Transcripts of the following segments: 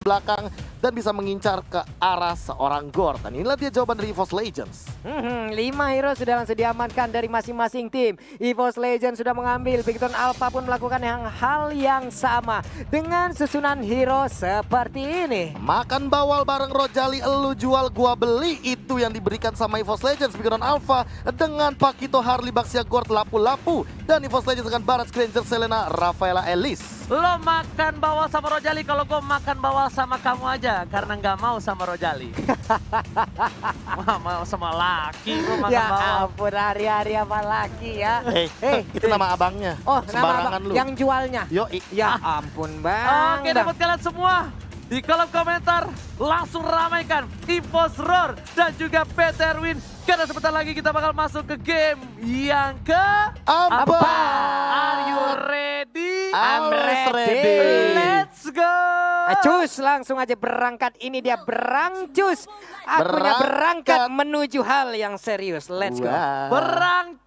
belakang dan bisa mengincar ke arah seorang Gord. Dan inilah dia jawaban dari EVOS Legends. 5 hero sudah langsung diamankan dari masing-masing tim. EVOS Legends sudah mengambil, Bigton Alpha pun melakukan hal yang sama dengan susunan hero seperti ini. Makan bawal bareng Rojali, elu jual gua beli, itu yang diberikan sama EVOS Legends. Bigton Alpha dengan Pakito, Harley, Baxia, Gord, lapu-lapu. Dan EVOS Legends dengan Barat, Granger, Selena, Rafaela, Elise. Lo makan bawal sama Rojali, kalau gue makan bawal sama kamu aja. Karena nggak mau sama Rojali. Wah, mau sama laki, gue makan Ya bawal. ampun, hari-hari apa laki ya. Itu nama abangnya. Oh, nama Sembarangan abang lu. yang jualnya. Yoi. Ya ampun bang. Oke, buat kalian semua di kolom komentar langsung ramaikan EVOS Roar dan juga PT Erwin. Karena sebentar lagi kita bakal masuk ke game yang Apa? Are you ready? I'm Always ready. Let's go! Cus, langsung aja berangkat. Ini dia berangcus. Akunya berangkat menuju hal yang serius. Let's go. Berang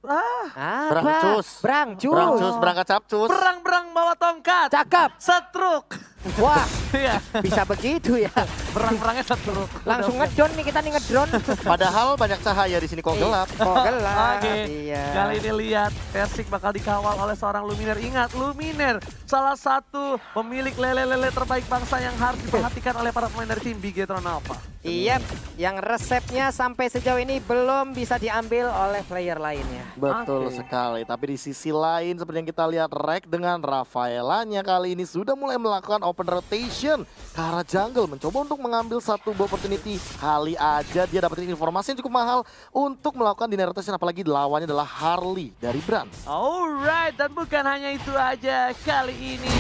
Apa? Berangcus. Berangcus. Berangcus, berangkat capcus. berang bawa tongkat. Cakep. Setruk. Wah, Iya, bisa begitu ya. berangnya setruk. Langsung ngedron nih kita nih ngedron. Padahal banyak cahaya di sini kok gelap. Kok gelap. Oke, Iya. kali ini lihat Persik bakal dikawal oleh seorang Luminer. Ingat, Luminer salah satu pemilik lele-lele terbaik bangsa yang harus diperhatikan oleh para pemain dari tim Bigetron Alpha. Iya, yang resepnya sampai sejauh ini belum bisa diambil oleh player lainnya. Betul Oke. sekali, tapi di sisi lain seperti yang kita lihat Rek dengan Rafaelanya kali ini sudah mulai melakukan open rotation ke arah jungle, mencoba untuk mengambil satu opportunity. Kali aja dia dapetin informasi yang cukup mahal untuk melakukan dinner rotation, apalagi lawannya adalah Harley dari Brands. Alright, dan bukan hanya itu aja. Kali ini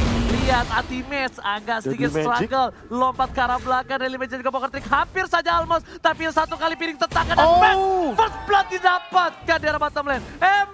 lihat Atimes agak sedikit Jadi Magic. struggle. Lompat ke arah belakang dari Magic juga poker trick. Hampir saja almost, tapi satu kali piring tetakan dan Oh. bang! First blood didapatkan di arah bottom lane.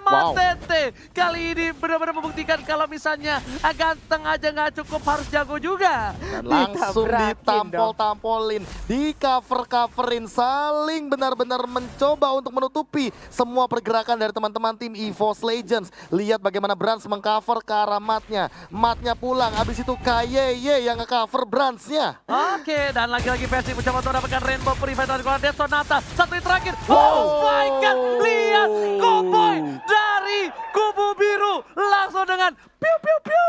Wow. Tete kali ini benar-benar membuktikan kalau misalnya ganteng aja nggak cukup, harus jago juga. Dan langsung Ditabrakin ditampol-tampolin, di cover-coverin, saling benar-benar mencoba untuk menutupi semua pergerakan dari teman-teman tim EVOS Legends. Lihat bagaimana Brands mengcover ke arah matnya. Matnya pulang, abis itu KYY yang nge-cover Brands-nya. Oke, dan lagi-lagi Persik mencoba untuk mendapatkan Rainbow Purifier dari Dead Sonata. Satu yang terakhir. Wow. Oh my god, lihat Cowboy dari kubu biru langsung dengan piu piu piu.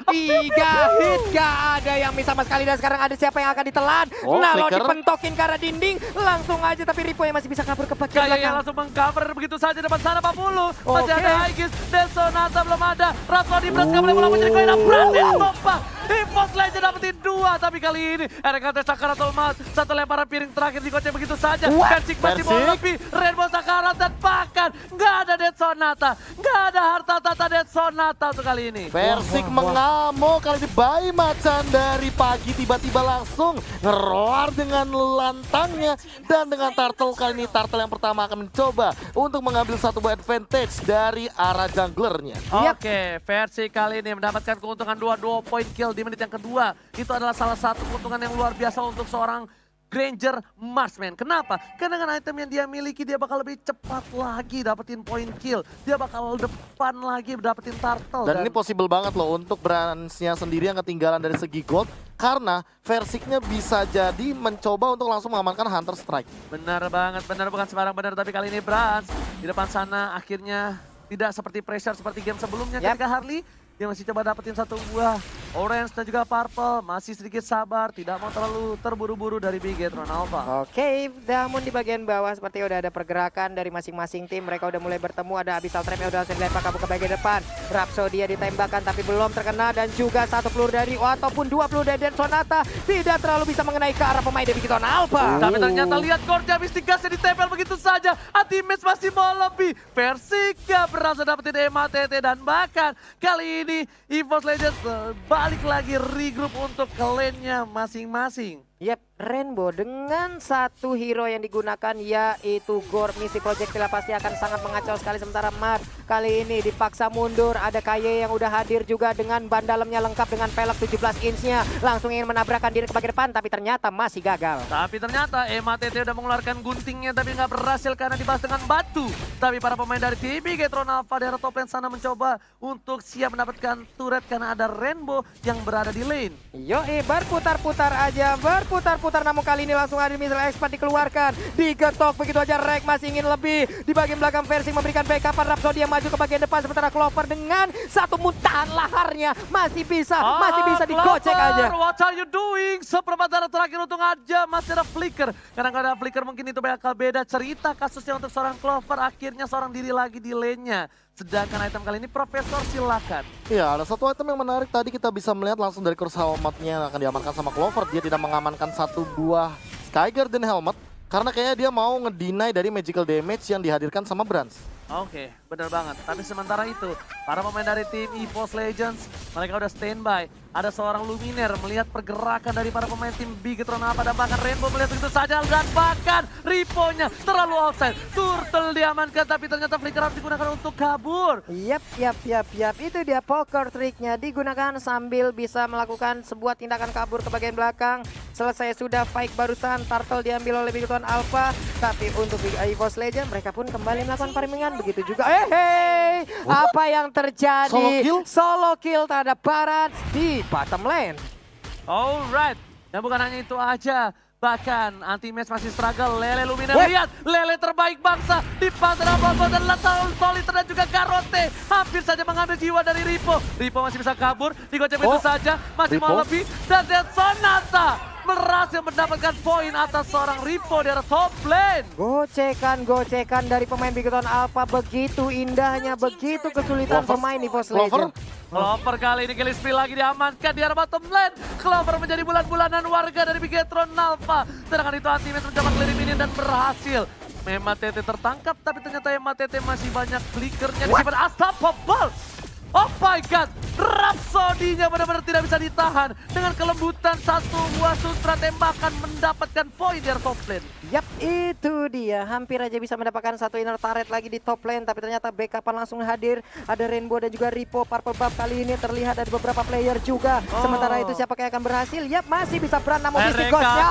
3 hit, gak ada yang bisa sama sekali. Dan sekarang ada siapa yang akan ditelan. Oh, Nalo flicker. dipentokin ke arah dinding. Langsung aja, tapi Ripo yang masih bisa kabur ke bagian Kayak yang belakang. langsung mengcover begitu saja depan sana 40. Masih Oke. ada Aegis, Dead Sonata belum ada. Rhapsody Brand boleh bola menjadi koin dan Brandit tumpah. EVOS Legends dapetin 2, tapi kali ini RKT Sakaratul Maut. Satu lemparan piring terakhir digocek begitu saja. Persik masih mau Persik. lebih. Rainbow Sakarat dan bahkan nggak ada Dead Sonata. Nggak ada harta tata Dead Sonata untuk kali ini. Persik mengamuk kali ini, bayi macan dari pagi tiba-tiba langsung ngeroar dengan lantangnya. Dan dengan Turtle kali ini, Turtle yang pertama akan mencoba untuk mengambil satu buah advantage dari arah junglernya. Oke, versi kali ini mendapatkan keuntungan 2 point kill di menit yang kedua. Itu adalah salah satu keuntungan yang luar biasa untuk seorang Granger Marksman. Kenapa? Karena dengan item yang dia miliki, dia bakal lebih cepat lagi dapetin point kill. Dia bakal depan lagi dapetin turtle. Dan ini possible banget loh untuk Brands-nya sendiri yang ketinggalan dari segi gold. Karena Versiknya bisa jadi mencoba untuk langsung mengamankan Hunter Strike. Benar banget, benar bukan sembarang benar. Tapi kali ini Brands di depan sana akhirnya tidak seperti pressure seperti game sebelumnya. Ketika Harley, dia masih coba dapetin satu buah orange dan juga purple. Masih sedikit sabar, tidak mau terlalu terburu-buru dari Bigetron Alpha. Oke, namun di bagian bawah seperti udah ada pergerakan dari masing-masing tim. Mereka udah mulai bertemu, ada Abyssal Trap yang udah langsung dilempar kabur ke bagian depan. Rhapsody ditembakkan tapi belum terkena, dan juga satu peluru dari ataupun 2 peluru dari Dead Sonata tidak terlalu bisa mengenai ke arah pemain dari Bigetron Alpha. Tapi ternyata lihat Gorge habis digasnya ditempel begitu saja. Atimes masih mau lebih. Persik gak berhasil dapetin MATT, dan bahkan kali ini EVOS Legends balik lagi regroup untuk ke lane-nya masing-masing. Yep, Rainbow dengan satu hero yang digunakan yaitu Gore. Misi projectile pasti akan sangat mengacau sekali, sementara Mart kali ini dipaksa mundur. Ada Kaye yang udah hadir juga dengan ban dalamnya lengkap dengan pelek 17 inch-nya. Langsung ingin menabrakkan diri ke bagian depan tapi ternyata masih gagal. Tapi ternyata MATT udah mengeluarkan guntingnya tapi nggak berhasil karena dibalas dengan batu. Tapi para pemain dari tim Bigetron Alpha daerah top lane sana mencoba untuk siap mendapatkan turret karena ada Rainbow yang berada di lane. Yoi, berputar-putar aja, berputar-putar, namun kali ini langsung ada missile expert dikeluarkan. Digetok begitu aja, Rek masih ingin lebih. Di bagian belakang versi memberikan backupan, Rhapsody yang maju ke bagian depan. Sementara Clover dengan satu muntahan laharnya masih bisa digocek aja. What are you doing? Seperempat darah terakhir untung aja masih ada flicker. Karena nggak ada flicker mungkin itu bakal beda cerita kasusnya untuk seorang Clover. Akhirnya seorang diri lagi di lane-nya. Sedangkan item kali ini Profesor silakan. Ya, ada satu item yang menarik tadi kita bisa melihat langsung dari kursi helmetnya yang akan diamankan sama Clover. Dia tidak mengamankan satu buah Sky Garden helmet karena kayaknya dia mau ngedeny dari magical damage yang dihadirkan sama Brans. Oke, benar banget. Tapi sementara itu, para pemain dari tim EVOS Legends, mereka udah standby. Ada seorang Luminer melihat pergerakan dari para pemain tim Bigetron Alpha dan bahkan Rainbow melihat begitu saja dan bahkan Ripo-nya terlalu offside. Turtle diamankan tapi ternyata flicker harus digunakan untuk kabur. Yap. Itu dia poker triknya digunakan sambil bisa melakukan sebuah tindakan kabur ke bagian belakang. Selesai sudah fight barusan, Turtle diambil oleh Bigetron Alpha. Tapi untuk EVOS Legends mereka pun kembali melakukan farmingan. Begitu juga. Apa yang terjadi? Solo kill terhadap Barat di bottom lane. Alright, dan bukan hanya itu aja. Bahkan anti-match masih struggle. Lele Lumina lihat, Lele terbaik bangsa di pasar apa dan Latal Soliter dan juga Garote hampir saja mengambil jiwa dari Ripo. Ripo masih bisa kabur, digocek itu saja, masih mau lebih dan Dead Sonata berhasil mendapatkan poin atas seorang Ripo dari top lane. Gocekan dari pemain Bigetron Alpha begitu indahnya, begitu kesulitan pemain EVOS Legends. Clover kali ini kill spree lagi diamankan di arah bottom lane. Clover menjadi bulan-bulanan warga dari Bigetron Alpha. Sedangkan itu anti-match mencoba clear ini dan berhasil. MATT tertangkap tapi ternyata MATT masih banyak flickernya disimpan. Unstoppable. Oh my god, Rhapsody-nya benar-benar tidak bisa ditahan. Dengan kelembutan satu buah sutra tembakan mendapatkan poin dari top lane. Yap, itu dia. Hampir aja bisa mendapatkan satu inner turret lagi di top lane. Tapi ternyata backupan langsung hadir. Ada Rainbow dan juga Ripo. Purple Buff kali ini terlihat ada beberapa player juga. Sementara itu siapa yang akan berhasil? Yap, masih bisa beran namun Mystic Ghost-nya.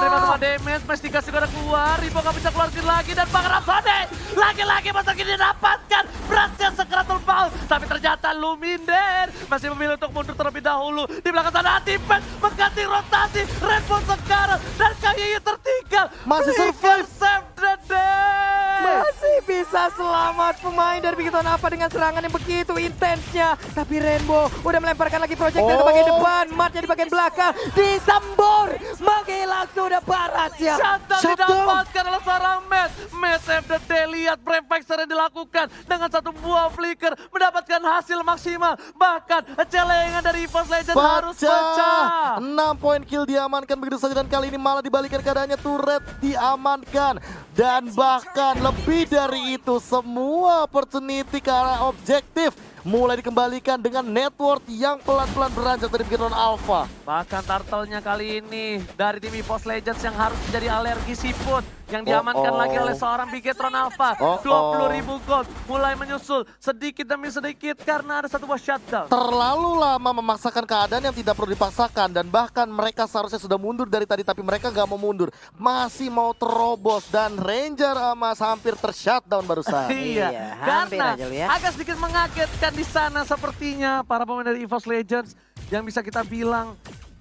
Terima kasih damage, Mystic Ghost juga udah keluar. Ripo gak bisa keluar lagi dan Bang Rhapsody lagi-lagi masa kini dapatkan Brasnya Secretal Ball. Tapi ternyata Luminer masih memilih untuk mundur terlebih dahulu. Di belakang sana Antipen mengganti rotasi. Rainbow sekarang dan kayaknya tertinggal. Masih survive. Save the day. Masih bisa selamat pemain dari Bigetron Alpha dengan serangan yang begitu intensnya. Tapi Rainbow udah melemparkan lagi projectile ke bagian depan. Matnya di bagian belakang. Disembur. Menghilang sudah Baratnya. Shutdown didapatkan oleh seorang Matt. Matt save the day. Lihat prefixer yang dilakukan. Dengan satu buah flicker. Mendapatkan hasil maksimal. Bahkan celengan dari EVOS Legends harus pecah. 6 poin kill diamankan begitu saja dan kali ini malah dibalikan keadaannya, turret diamankan. Dan bahkan lebih dari itu semua opportunity ke arah objektif mulai dikembalikan dengan network yang pelan-pelan beranjak dari Bigetron Alpha. Bahkan Turtle-nya kali ini dari tim EVOS Legends yang harus menjadi alergi siput. Yang diamankan lagi oleh seorang Bigetron Alpha. 20.000 gold mulai menyusul sedikit demi sedikit karena ada satu buah shutdown. Terlalu lama memaksakan keadaan yang tidak perlu dipaksakan. Dan bahkan mereka seharusnya sudah mundur dari tadi tapi mereka gak mau mundur. Masih mau terobos dan Ranger Amas hampir tershutdown barusan. Iya, hampir karena aja lu ya. agak sedikit mengagetkan di sana sepertinya para pemain dari EVOS Legends yang bisa kita bilang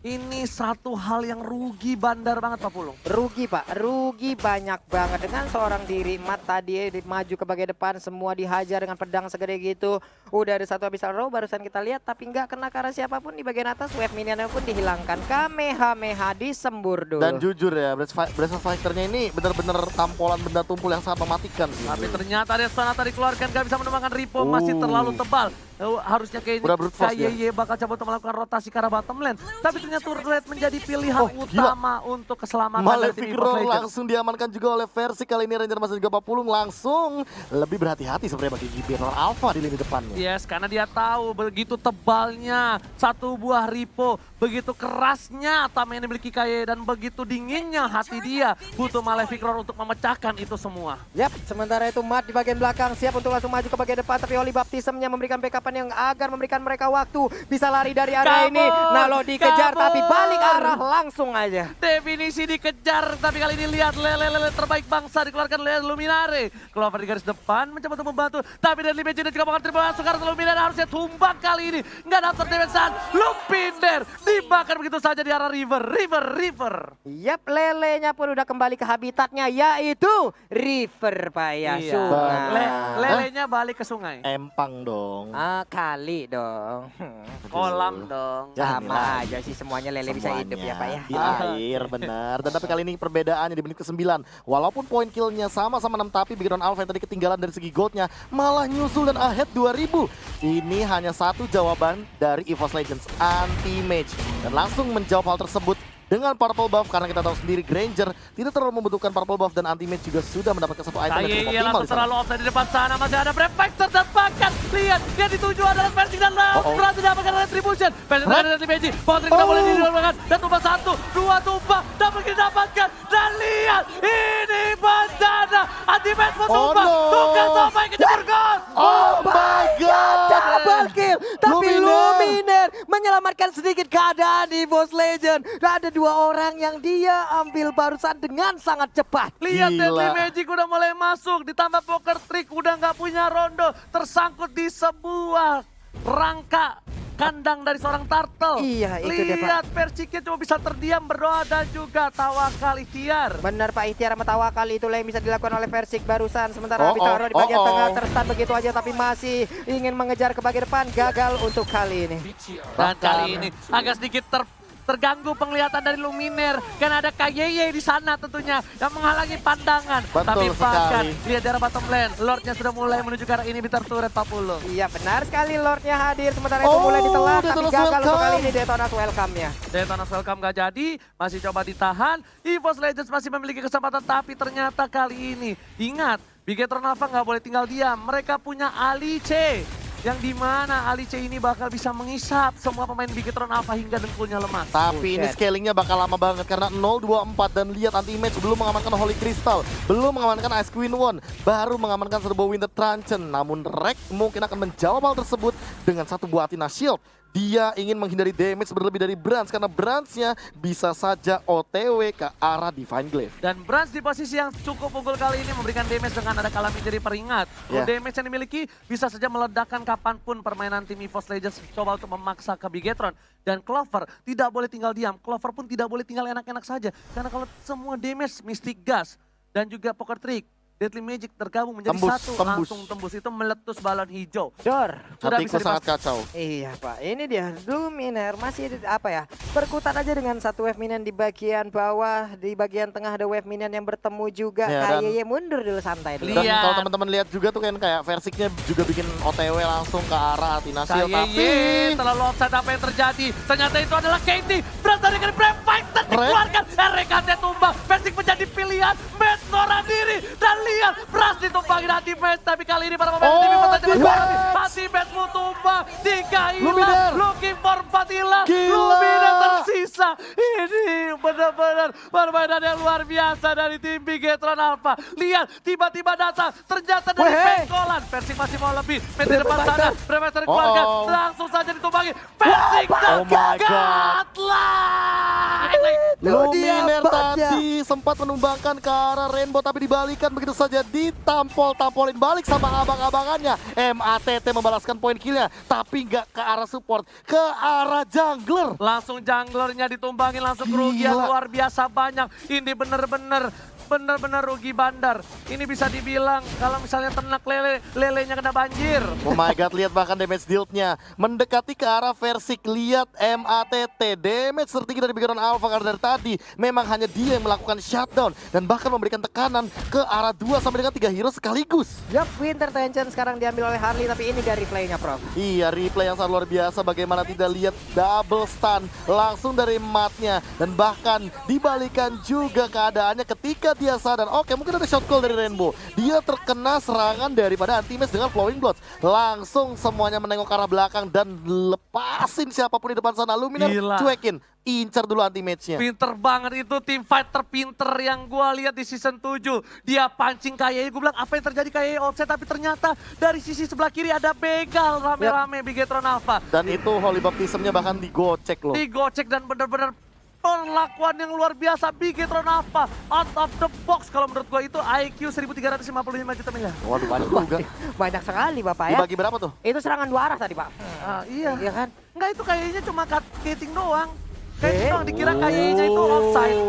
ini satu hal yang rugi bandar banget Pak Pulung. Rugi Pak, rugi banyak banget dengan seorang diri. Mat tadi maju ke bagian depan semua dihajar dengan pedang segede gitu. Udah ada satu Abyssal Row barusan kita lihat tapi nggak kena ke arah siapapun di bagian atas. Wave minionnya pun dihilangkan. Kamehameha disembur dulu. Dan jujur ya, Breath of Fighter-nya ini benar-benar tampolan benda tumpul yang sangat mematikan. Tapi ternyata ada Sonata dikeluarkan, gak bisa menemukan Ripo, masih terlalu tebal. harusnya kayak ini Udah brute force dia. KYY bakal coba untuk melakukan rotasi ke arah bottom lane. Tapi ternyata turret menjadi pilihan utama untuk keselamatan dari tim Malefic EVOS Roar Legends. langsung diamankan juga oleh Versi. Kali ini Ranger masih juga Papulung langsung lebih berhati-hati sebenarnya bagi Gibernor Alpha di lini depannya. Yes, karena dia tahu begitu tebalnya satu buah Ripo, begitu kerasnya Tama yang dimiliki KYY dan begitu dinginnya hati dia. Butuh Malefic Roar untuk memecahkan itu semua. Yap, sementara itu Mat di bagian belakang siap untuk langsung maju ke bagian depan, tapi Holy Baptism-nya memberikan backupan yang agar memberikan mereka waktu bisa lari dari area ini. Nalo dikejar tapi balik arah langsung aja. Definisi dikejar, tapi kali ini lihat lele terbaik bangsa dikeluarkan oleh Luminare. Clover di garis depan mencoba untuk membantu, tapi dari Legend juga bakal terima langsung karena Luminare harusnya tumbang kali ini. Nggak dapat damage-an, Luminar dibakar begitu saja di arah River. Yap, lelenya pun udah kembali ke habitatnya, yaitu River, Pak ya. Iya. Sungai. Lelenya balik ke sungai. Empang dong. Kali dong. Kolam dong. Ya, Sama aja sih semuanya lele bisa hidup ya Pak ya. Di air benar. Dan tapi kali ini perbedaannya di menit ke-9. Walaupun poin killnya sama-sama 6, tapi Background Alpha yang tadi ketinggalan dari segi goldnya malah nyusul dan ahead 2000. Ini hanya satu jawaban dari EVOS Legends, anti-mage. Dan langsung menjawab hal tersebut dengan purple buff, karena kita tahu sendiri Granger tidak terlalu membutuhkan purple buff dan anti-mage juga sudah mendapatkan satu item yang cukup optimal langsung di sana. terlalu offside di depan sana, masih ada Prefector dan bahkan lihat dia dituju adalah Persik dan laut berhasil dapatkan retribution. Persik dan Retribution, Patrick tidak boleh didapatkan dan tumbang 1, 2 tumbang dapat didapatkan dan lihat ini bencana anti-mage mau tumbang, tukang sampai kejebur gol. Oh my god! Double kill, tapi Luminar menyelamatkan sedikit keadaan di EVOS Legend. Dan ada 2 orang yang dia ambil barusan dengan sangat cepat. Lihat Gila. Deadly Magic udah mulai masuk, ditambah Poker Trick udah nggak punya rondo, tersangkut di sebuah rangka kandang dari seorang turtle. Iya, itu dia, Pak. Lihat Persiknya cuma bisa terdiam, berdoa dan juga tawakal ikhtiar. Benar Pak, ikhtiar sama tawakal itulah yang bisa dilakukan oleh Persik barusan. Sementara Bitaro di bagian tengah terstun begitu aja, tapi masih ingin mengejar ke bagian depan. Gagal untuk kali ini. Dan kali ini agak sedikit terganggu penglihatan dari Luminar karena ada KYY di sana tentunya yang menghalangi pandangan. Betul Tapi bahkan sekali. lihat dari bottom lane, Lordnya sudah mulai menuju ke arah ini Bitar Turret 40. Iya benar sekali, Lordnya hadir. Sementara itu mulai ditelan, tapi Detonas gagal untuk welcome. kali ini Detonas welcome-nya. Detonas welcome gak jadi, masih coba ditahan. EVOS Legends masih memiliki kesempatan, tapi ternyata kali ini ingat, Bigetron Alpha nggak boleh tinggal diam. Mereka punya Alice, yang dimana Alice ini bakal bisa mengisap semua pemain Bigetron Alpha hingga dengkulnya lemas. Tapi ini scalingnya bakal lama banget karena 0-2-4 dan lihat anti-mage belum mengamankan Holy Crystal, belum mengamankan Ice Queen One, baru mengamankan serbu Winter Truncheon. Namun Rek mungkin akan menjawab hal tersebut dengan satu buah Athena Shield. Dia ingin menghindari damage berlebih dari Brands karena Brands-nya bisa saja OTW ke arah Divine Glaive. Dan Brands di posisi yang cukup unggul kali ini memberikan damage dengan ada Calamity jadi peringat. Damage yang dimiliki bisa saja meledakkan kapanpun permainan tim EVOS Legends coba untuk memaksa ke Bigetron. Dan Clover tidak boleh tinggal diam, Clover pun tidak boleh tinggal enak-enak saja. Karena kalau semua damage Mystic Gas dan juga Poker Trick, Deadly Magic tergabung menjadi satu, langsung tembus itu meletus balon hijau. Dor. Sudah Hatiku bisa sangat kacau. Iya Pak, ini dia Luminar masih apa ya, berkutat aja dengan satu wave minion di bagian bawah, di bagian tengah ada wave minion yang bertemu juga. Ya, KYY mundur dulu santai dulu. Dan Lihat. kalau teman-teman lihat juga tuh kan kayak Versiknya juga bikin OTW langsung ke arah Athena Shield. Tapi terlalu offside apa yang terjadi? Ternyata itu adalah Katie. Berasal dari Brave Fighter dikeluarkan. RKT tumbang. Persik menjadi pilihan. Match seorang diri. Dan lihat. Bras ditumbangin anti-match. Tapi kali ini para pemain tim anti-match mau tumbang. 3 hilang. Looking for 4 hilang. Luminar tersisa. Ini benar-benar permainan yang luar biasa dari tim Bigetron Alpha. Lihat. Tiba-tiba datang. Ternyata dari Pengkolan. Persik masih mau lebih. Match di depan sana. Brave Fighter dikeluarkan. Langsung saja ditumbangin. Persik tergagat lah. Luminar tadi sempat menumbangkan ke arah Rainbow tapi dibalikan begitu saja, ditampol-tampolin balik sama abang-abangannya. MATT membalaskan poin killnya tapi nggak ke arah support, ke arah jungler. Langsung junglernya ditumbangin, langsung kerugian luar biasa banyak. Ini bener-bener benar-benar rugi bandar. Ini bisa dibilang kalau misalnya ternak lelenya kena banjir. Oh my god, lihat bahkan damage dealt-nya mendekati ke arah Versik. Lihat MATT, damage tertinggi dari background Alpha karena dari tadi memang hanya dia yang melakukan shutdown dan bahkan memberikan tekanan ke arah 2 sampai dengan 3 hero sekaligus. Yup, Winter Tension sekarang diambil oleh Harley, tapi ini dari replaynya, Prof. Iya, replay yang sangat luar biasa. Bagaimana tidak lihat double stun langsung dari matnya. Dan bahkan dibalikan juga keadaannya ketika dia sadar. Oke, mungkin ada shot call dari Rainbow. Dia terkena serangan daripada Anti-Mage dengan Flowing Blood. Langsung semuanya menengok ke arah belakang dan lepasin siapapun di depan sana. Luminar Gila. cuekin. Incar dulu Anti-Mage-nya. Pinter banget itu tim fight terpinter yang gue lihat di season 7. Dia pancing KYE, gue bilang apa yang terjadi KYE offset, tapi ternyata dari sisi sebelah kiri ada begal rame-rame Bigetron Alpha. Dan itu Holy Baptism-nya bahkan digocek loh. Digocek dan benar-benar perlakuan yang luar biasa Bigetron Alpha. Out of the box kalau menurut gue itu IQ 1355 juta miliar. Waduh, banyak juga. Banyak sekali, Bapak ya. Dibagi berapa tuh? Itu serangan 2 arah tadi, Pak. Iya. Iya kan? Enggak, itu kayaknya cuma cutting doang. Kayaknya doang dikira kayaknya itu offside.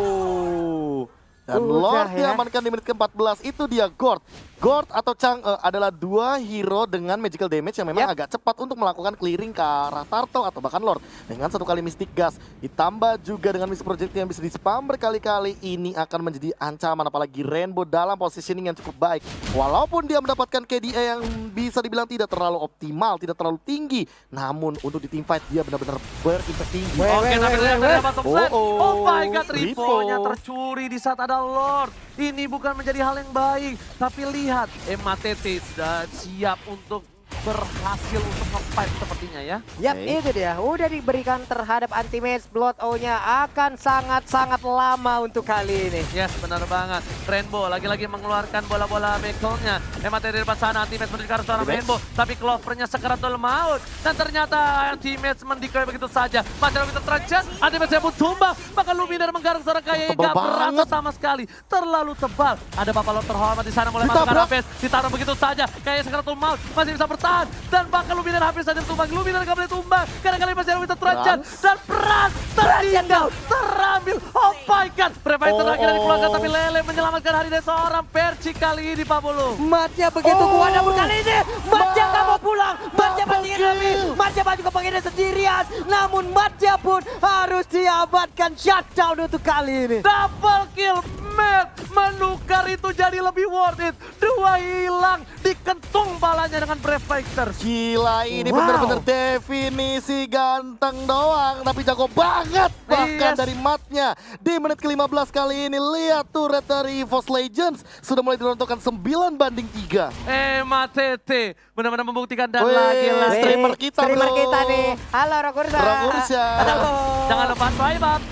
Dan Udah Lord ya. diamankan di menit ke-14. Itu dia Gord. Gord atau Chang'e adalah 2 hero dengan magical damage yang memang agak cepat untuk melakukan clearing ke arah Turtle atau bahkan Lord. Dengan 1 kali Mystic Gas, ditambah juga dengan Mystic Project yang bisa di-spam berkali-kali, ini akan menjadi ancaman. Apalagi Rainbow dalam positioning yang cukup baik. Walaupun dia mendapatkan KDA yang bisa dibilang tidak terlalu optimal, tidak terlalu tinggi. Namun untuk di teamfight dia benar-benar berimpact tinggi. Oke, tapi lihat dari bottom lane. Oh, Oh my god, Ripo. Ripo-nya tercuri di saat ada Lord. Ini bukan menjadi hal yang baik, tapi lihat MATT sudah siap untuk berhasil untuk nge-fight sepertinya ya. Yap, Oke. itu dia. Udah diberikan terhadap Anti-Mage, Blood O-nya akan sangat-sangat lama untuk kali ini. Yes, benar banget. Rainbow lagi-lagi mengeluarkan bola-bola bekelnya. MATT di depan sana, Anti-Mage menuju ke arah seorang Rainbow. Tapi Clovernya sekeratul maut. Dan ternyata Anti-Mage mendikoy begitu saja. Masih ada terjun, Anti-Mage yang pun tumbang. Bahkan Luminar menggaruk seorang kaya Tebal gak berasa banget. sama sekali. Terlalu tebal. Ada Bapak Lord terhormat di sana mulai masuk ke arah base. Ditaruh begitu saja. Kayak sekeratul maut. Masih bisa bertahan. Dan bahkan Luminar hampir saja tumbang. Luminar gak boleh tumbang. Kadang-kadang masih ada Winter Trajan. Dan Pras tertinggal. Terambil. Oh my god. Revival akhirnya dikeluarkan. Tapi Lele menyelamatkan hari dari seorang Perci kali ini Pak Bolo. Matnya begitu kuat, namun kali ini Matnya gak mau pulang. Matnya bandingin lebih. Matnya maju ke pengennya sendirian. Namun Matnya pun harus diabatkan shutdown untuk kali ini. Double kill. Matt menukar itu jadi lebih worth it. 2 hilang. Dikentung balanya dengan Brave Fighters. Gila, ini Wow. benar-benar definisi ganteng doang, tapi jago banget bahkan Yes. dari matnya. Di menit ke-15 kali ini, lihat turret dari EVOS Legends sudah mulai dirontokkan 9-3. MATT benar-benar membuktikan dan Wih, lagi-lagi. streamer kita, Streamer bro. kita nih. Halo Rokursa. Rokursa. Halo. Jangan lupa swipe up.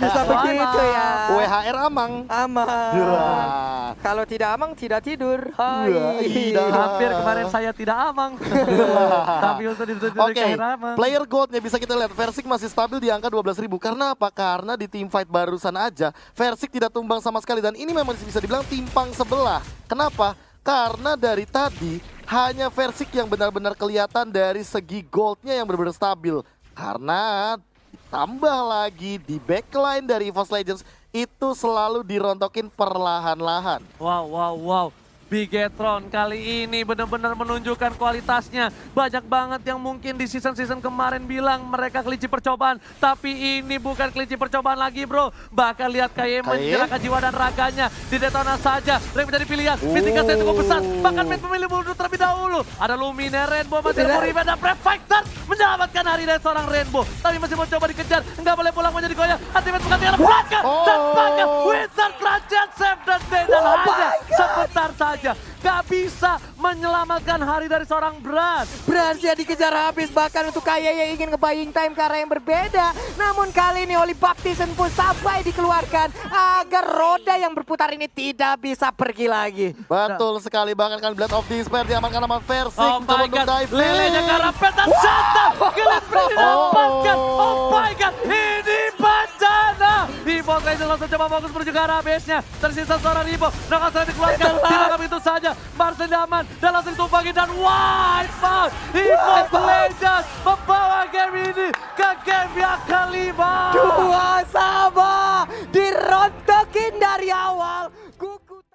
Bisa begitu ya. WHR Amang. Aman. Wah. Kalau tidak amang, tidak tidur. Hai. Wah, iya. Hampir kemarin saya tidak amang. Tapi untuk ditutup Oke, amang. player goldnya bisa kita lihat Versik masih stabil di angka 12.000. Karena apa? Karena di team fight barusan aja Versik tidak tumbang sama sekali dan ini memang bisa dibilang timpang sebelah. Kenapa? Karena dari tadi hanya Versik yang benar-benar kelihatan dari segi goldnya yang benar-benar stabil. Karena ditambah lagi di backline dari EVOS Legends itu selalu dirontokin perlahan-lahan. Wow. Bigetron kali ini benar-benar menunjukkan kualitasnya. Banyak banget yang mungkin di season-season kemarin bilang mereka kelinci percobaan. Tapi ini bukan kelinci percobaan lagi bro. Bahkan lihat KYE menjerahkan jiwa dan raganya. Di Detona saja, Rey menjadi pilihan. Mitikasi yang cukup besar. Bahkan Matt memilih mundur terlebih dahulu. Ada Luminar, Rainbow masih ada Revenge dan Brave Fighter. Menyelamatkan hari dari seorang Rainbow. Tapi masih mau coba dikejar. Nggak boleh pulang menjadi goyang. Ultimate bukan tinggal belakang. Dan bahkan Wizard Rajan save dan dan hanya sebentar saja. Gak bisa menyelamatkan hari dari seorang Brad. Berhasil dikejar habis, bahkan untuk Kaya yang ingin nge-buying time ke arah yang berbeda. Namun kali ini Holy Baptism pun sampai dikeluarkan agar roda yang berputar ini tidak bisa pergi lagi. Betul sekali, bahkan kan Blade of Despair diamankan sama Versik. Oh my god, lelenya ke arah peta Santa. Gila Freddy dapatkan. Oh my god, ini bencana. EVOS Legends langsung coba fokus menuju ke arah base-nya. Tersisa seorang Ribo, Nakastra dikeluarkan. Tidak itu saja, Marcel Daman dan langsung ditumpangi dan wipe out. EVOS Legends membawa game ini ke game yang kelima. 2 sama dirontokin dari awal.